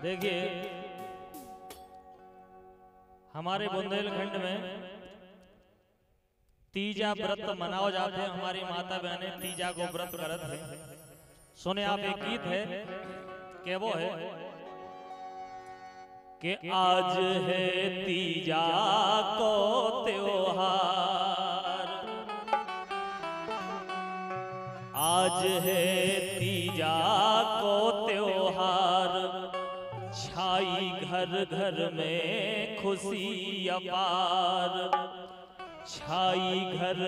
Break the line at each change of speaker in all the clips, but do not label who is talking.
देखिए हमारे बुंदेलखंड में तीजा व्रत मनाओ जाते हैं। हमारी माता बहनें तीजा को व्रत करत है। सुने आप एक गीत है कि वो है कि आज है तीजा को त्योहार, आज है तीजा को त्योहार, छाई घर घर में खुशी अपार, छाई घर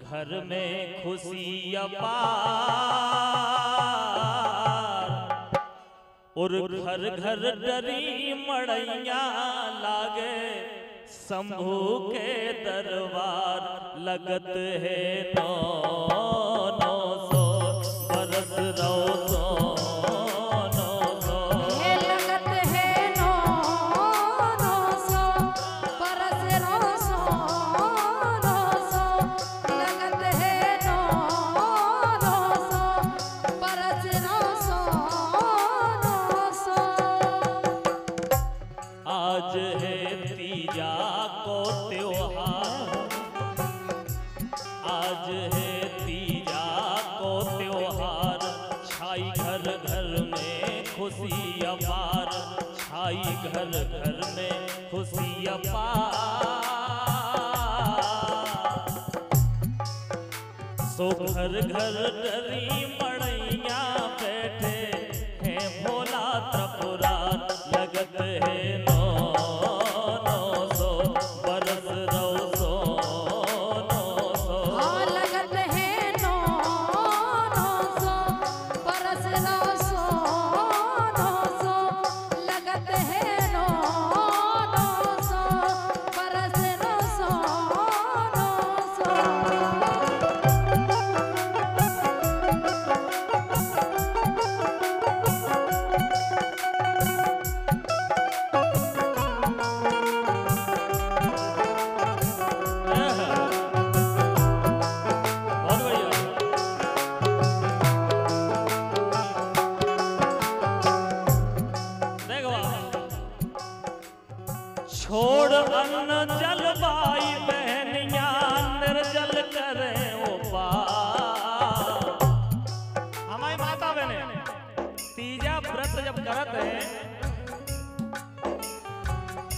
घर में खुशी अपार, और घर घर डरी मड़ैया लागे शंभू के दरबार, लगत है 900 बरस रहो खुशी अपार, छाई घर घर में खुशी अपार, सो घर घर डरी मड़ैया बैठे हैं भोला त्रिपुरार, लगत है 900 बरस रहो 900।
हाँ लगत है 900 बरस रहो 900, लगत है 900 बरस रहो 900।
छोड़ अन्न जल बाई बहनिया निर्जल करे उपार। हमारी माता बहने तीजा व्रत जब करत है,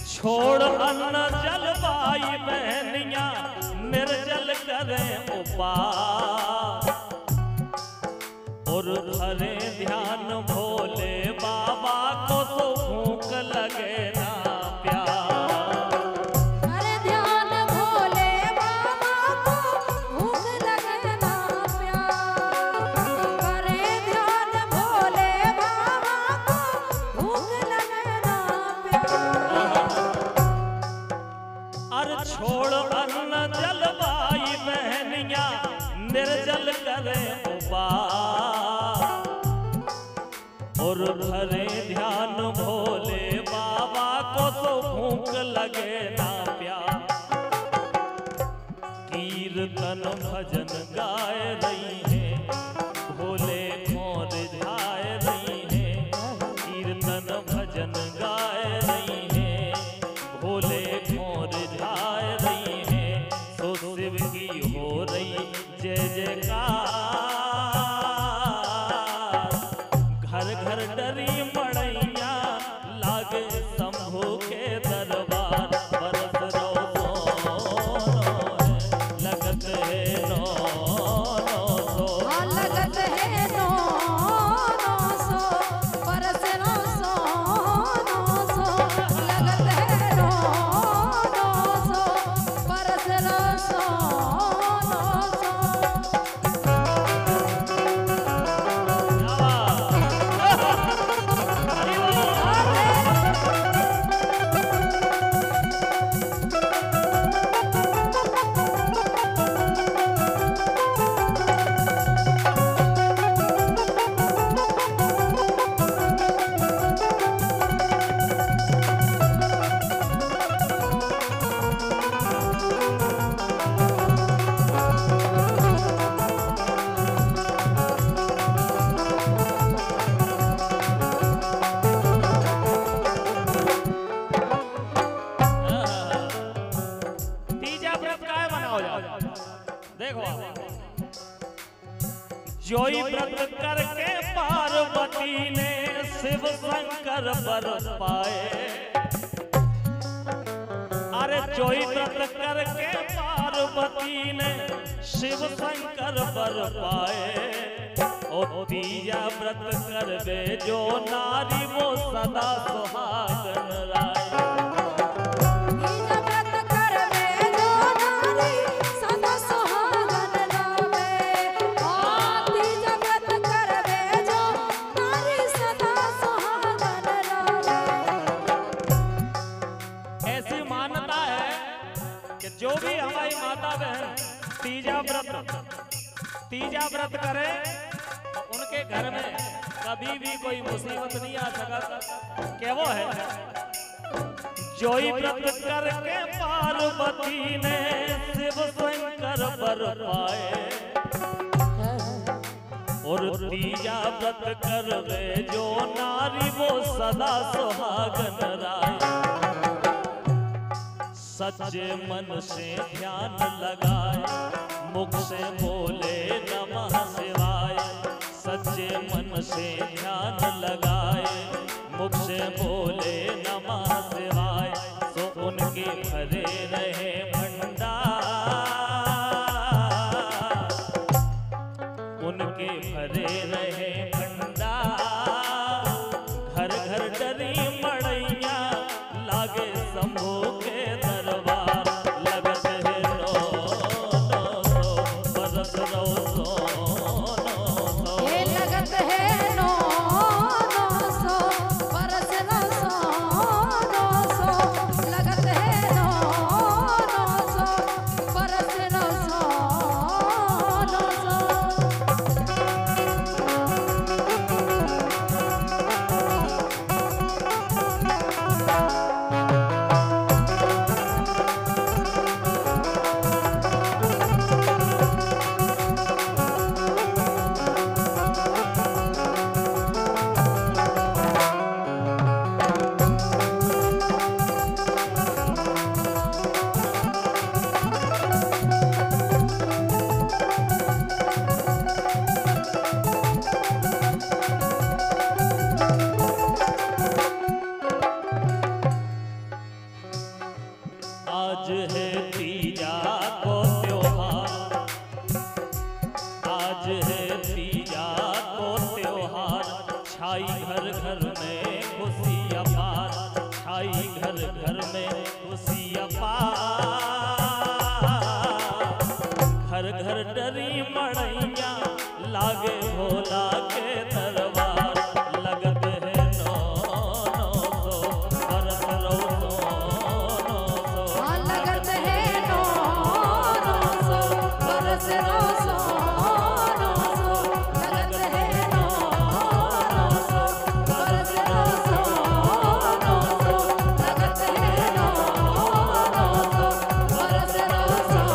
छोड़ अन्न जल बाई बहनिया निर्जल करे उपार, और धरे ध्यान भोले बाबा को तो भूख लगे ना छोड़ अन्न जल बाई बहनिया निर्जल करे उपार, और धरे ध्यान भोले बाबा को तो भूख लगे ना प्यार। कीर्तन भजन गाए रही है भोले मोर झाए रही है, कीर्तन भजन गाए रही है भोले मोर झाए रही है, तो शिव की हो रही जय जयकार। घर घर डरी मड़ैया लागे शंभू के दरबार, बरस रहो 900 लगत है 900।
हाँ लगत है 900 बरस रहो 900।
जोई व्रत करके पार्वती ने शिव शंकर वर पाए। अरे जोई व्रत करके पार्वती ने शिव शंकर वर पाए। ओ तीजा व्रत करवे जो नारी वो सदा सुहागन राय।
तीजा व्रत करवे जो नारी सदा सुहागन रावे। तीजा व्रत करवे जो नारी सदा सुहागन रावे।
ऐसी मान्यता है कि जो भी हमारी माता बहन तीजा व्रत करे उनके घर में कभी भी कोई मुसीबत नहीं आ सका। क्या वो है जोई व्रत करके पार्वती ने शिव शंकर वर पाए। और तीजा व्रत करवे जो नारी वो सदा सुहागन राय। सच्चे मन से ध्यान लगाए मुख से बोले नमः शिवाय। सच्चे मन से ध्यान लगाए मुख से बोले नमः शिवाय। सो उनके भरे रहे भंडार, उनके भरे रहे भंडार। घर घर डरी मड़ैया लागे शंभू के दरबार। लगत है नो बरस रो
ये लगत है 900 बरस 900 लगत है 900 बरस 900।
आज है तीजा को त्योहार, आज है तीजा को त्योहार। छाई घर घर में खुशी अपार, छाई घर घर में खुशी अपार। घर घर डरी मड़ैया लागे भोला के दरबार। लगत है 900 बरस रो
लगत है 900 बरस 900 लगत है 900 बरस 900 लगत है 900 बरस 900।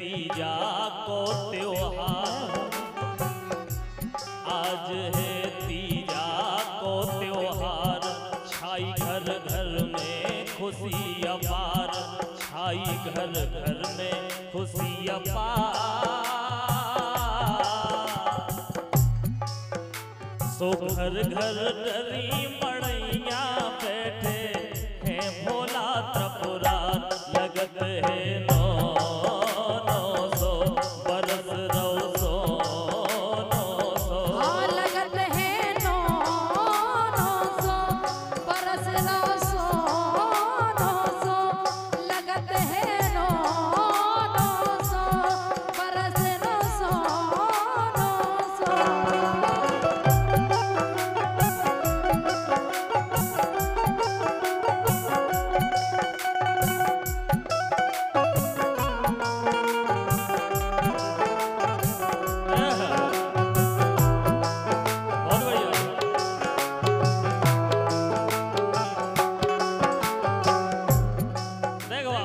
तीजा को त्योहार, आज है तीजा को त्योहार। छाई घर घर में खुशी अपार, छाई घर घर में खुशी अपार। सो घर घर डरी मड़ैया बैठे हैं भोला त्रिपुरार। लगत है 900 बरस रो 900
लगत है 900 बरस 900 लगत है 900 बरस 900।
बहुत बढ़िया। देखो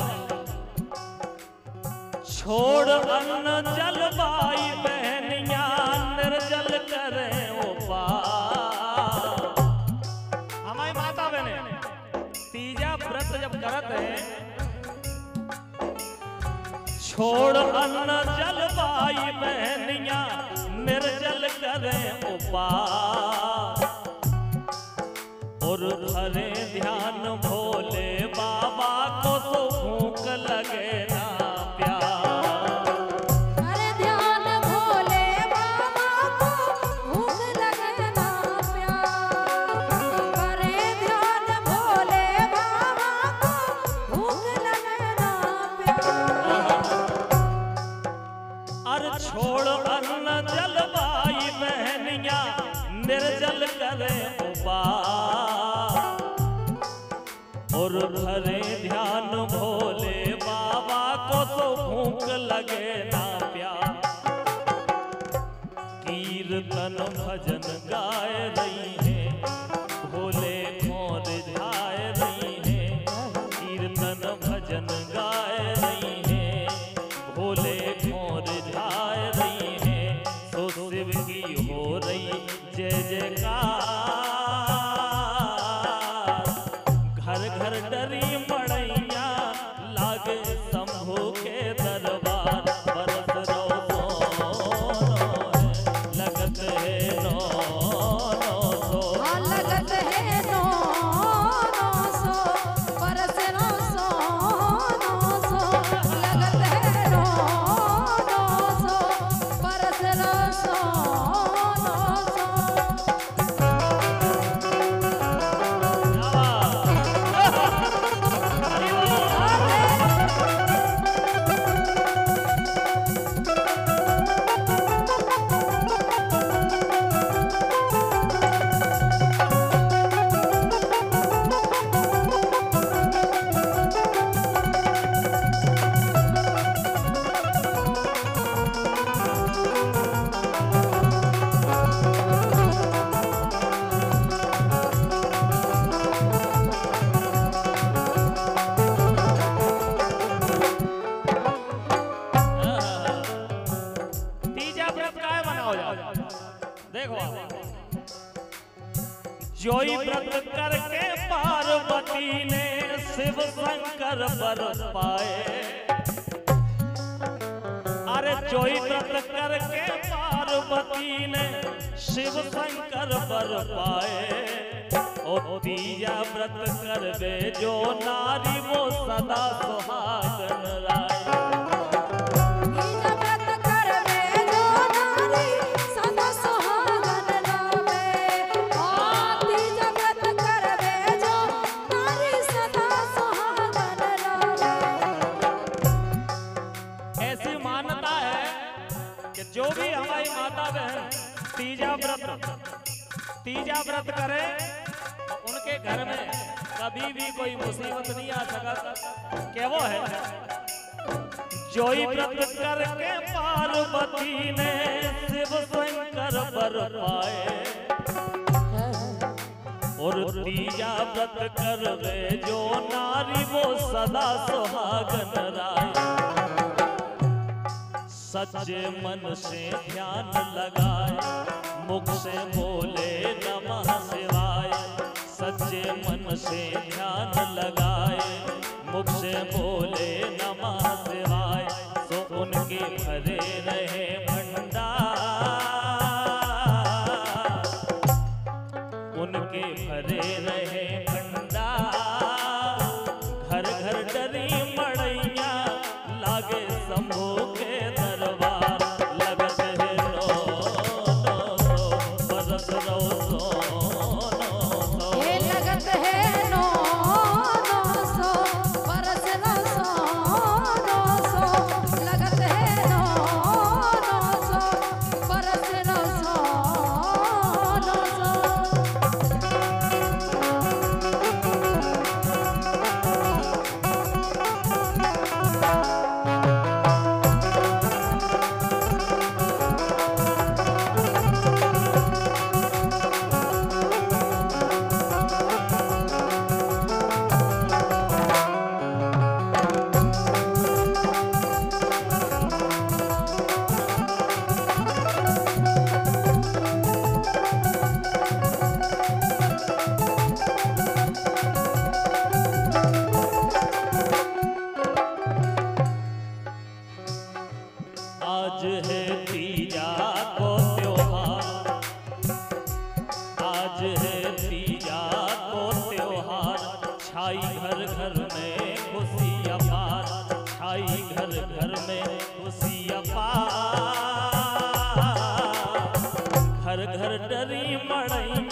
छोड़ अन्न जल बाई बहनिया निर्जल करे उपार। हमारी माता बहने तीजा व्रत जब करत है छोड़ अन्न जल बाई बहनिया निर्जल करें उपाय और धरे ध्यान भोले बाबा को तो भूख लगे ना प्यार।
अरे ध्यान भोले बाबा को भूख लगे ना प्यार। अरे ध्यान भोले बाबा को भूख लगे ना प्यार।
अरे छोड़ अन्न जल बाई बहनिया निर्जल करे उपाय और धरे ध्यान भोले बाबा को तो भूख लगे ना प्यार। कीर्तन भजन गाए रही है भोले मोर झाए रही है। कीर्तन भजन गाए रही है भोले मोर झाए रही है। तो शिव की हो रही जय जयकार। घर घर डरी मड़ैया लागे शंभू के दरबार। बरस रो सोनो है लगत है नो सो।
हाँ लगत है नो सो बरस नो सो लगत है नो सो बरस नो सो।
जोई व्रत करके पार्वती ने शिव शंकर वर पाए। अरे जोई व्रत करके पार्वती ने शिव शंकर वर पाए। ओ तीजा व्रत करवे जो नारी वो सदा सुहागन राय। जो भी हमारी माता बहन तीजा व्रत करे उनके घर में कभी भी कोई मुसीबत नहीं आ सका। क्या वो है जोई व्रत करके पार्वती ने शिव शंकर वर पाए। और तीजा व्रत करवे जो नारी वो सदा सुहागन राय। सच्चे मन से ध्यान लगाए मुख से बोले नमः शिवाय। सच्चे मन से ध्यान लगाए मुख से बोले नमः शिवाय। तो उनके भरे रहे भंडार उनके भरे रहे भंडार। घर घर डरी मड़ैया लागे शंभू के दरबार। लगत है नो सो बरस रो सोनो।
ये लगत है नो सो बरस नो सो लगत है नो
हर डरी मड़ई